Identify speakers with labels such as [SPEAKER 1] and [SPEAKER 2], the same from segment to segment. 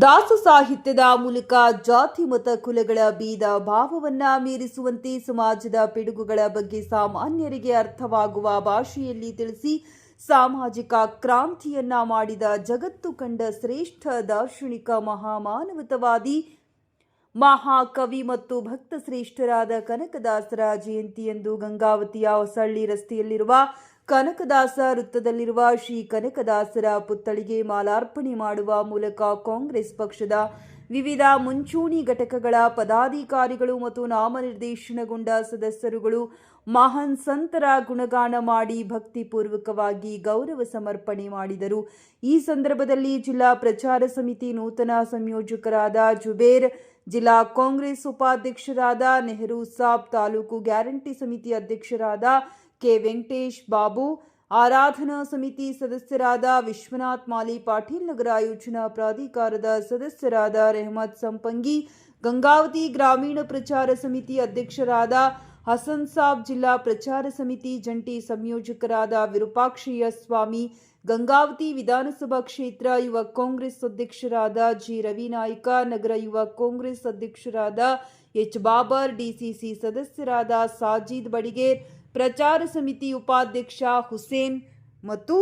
[SPEAKER 1] ದಾಸ ಸಾಹಿತ್ಯದ ಮೂಲಕ ಜಾತಿ ಮತ ಕುಲಗಳ ಭೇದ ಭಾವವನ್ನ ಮೀರಿಸುವಂತೆ ಸಮಾಜದ ಪಿಡುಗುಗಳ ಬಗ್ಗೆ ಸಾಮಾನ್ಯರಿಗೆ ಅರ್ಥವಾಗುವ ಭಾಷೆಯಲ್ಲಿ ತಿಳಿಸಿ ಸಾಮಾಜಿಕ ಕ್ರಾಂತಿಯನ್ನ ಮಾಡಿದ ಜಗತ್ತು ಕಂಡ ಶ್ರೇಷ್ಠ ದಾರ್ಶನಿಕ ಮಹಾಮಾನವತಾವಾದಿ ಮಹಾಕವಿ ಮತ್ತು ಭಕ್ತ ಶ್ರೇಷ್ಠರಾದ ಕನಕದಾಸರ ಜಯಂತಿಯಂದು ಗಂಗಾವತಿಯ ಹೊಸಳ್ಳಿ ರಸ್ತೆಯಲ್ಲಿರುವ ಕನಕದಾಸ ವೃತ್ತದಲ್ಲಿರುವ ಶ್ರೀ ಕನಕದಾಸರ ಪುತ್ಥಳಿಗೆ ಮಾಲಾರ್ಪಣೆ ಮಾಡುವ ಮೂಲಕ ಕಾಂಗ್ರೆಸ್ ಪಕ್ಷದ ವಿವಿಧ ಮುಂಚೂಣಿ ಘಟಕಗಳ ಪದಾಧಿಕಾರಿಗಳು ಮತ್ತು ನಾಮನಿರ್ದೇಶನಗೊಂಡ ಸದಸ್ಯರುಗಳು ಮಹಾನ್ ಸಂತರ ಗುಣಗಾನ ಮಾಡಿ ಭಕ್ತಿಪೂರ್ವಕವಾಗಿ ಗೌರವ ಸಮರ್ಪಣೆ ಮಾಡಿದರು. ಈ ಸಂದರ್ಭದಲ್ಲಿ ಜಿಲ್ಲಾ ಪ್ರಚಾರ ಸಮಿತಿ ನೂತನ ಸಂಯೋಜಕರಾದ ಜುಬೇರ್, ಜಿಲ್ಲಾ ಕಾಂಗ್ರೆಸ್ ಉಪಾಧ್ಯಕ್ಷರಾದ ನೆಹರು ಸಾಬ್, ತಾಲೂಕು ಗ್ಯಾರಂಟಿ ಸಮಿತಿ ಅಧ್ಯಕ್ಷರಾದ ಕೆ ವೆಂಕಟೇಶ್ ಬಾಬು, ಆರಾಧನಾ ಸಮಿತಿ ಸದಸ್ಯರಾದ ವಿಶ್ವನಾಥ್ ಮಾಲಿ ಪಾಟೀಲ್, ನಗರ ಯೋಜನಾ ಪ್ರಾಧಿಕಾರದ ಸದಸ್ಯರಾದ ರೆಹಮತ್ ಸಂಪಂಗಿ, ಗಂಗಾವತಿ ಗ್ರಾಮೀಣ ಪ್ರಚಾರ ಸಮಿತಿ ಅಧ್ಯಕ್ಷರಾದ ಹಸನ್ ಸಾಬ್, ಜಿಲ್ಲಾ ಪ್ರಚಾರ ಸಮಿತಿ ಜಂಟಿ ಸಂಯೋಜಕರಾದ ವಿರೂಪಾಕ್ಷಯ್ಯ ಸ್ವಾಮಿ, ಗಂಗಾವತಿ ವಿಧಾನಸಭಾ ಕ್ಷೇತ್ರ ಯುವ ಕಾಂಗ್ರೆಸ್ ಅಧ್ಯಕ್ಷರಾದ ಜಿ ರವಿನಾಯ್ಕ, ನಗರ ಯುವ ಕಾಂಗ್ರೆಸ್ ಅಧ್ಯಕ್ಷರಾದ ಎಚ್ ಬಾಬರ್, ಡಿಸಿಸಿ ಸದಸ್ಯರಾದ ಸಾಜಿದ್ ಬಡಿಗೇರ್, ಪ್ರಚಾರ ಸಮಿತಿ ಉಪಾಧ್ಯಕ್ಷ ಹುಸೇನ್ ಮತ್ತು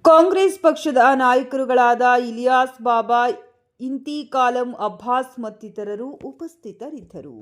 [SPEAKER 1] ಕಾಂಗ್ರೆಸ್ ಪಕ್ಷದ ನಾಯಕರುಗಳಾದ ಇಲಿಯಾಸ್ ಬಾಬಾ, ಇಂತಿ ಕಾಲಂ ಅಬ್ಬಾಸ್ ಮತ್ತಿತರರು ಉಪಸ್ಥಿತರಿದ್ದರು.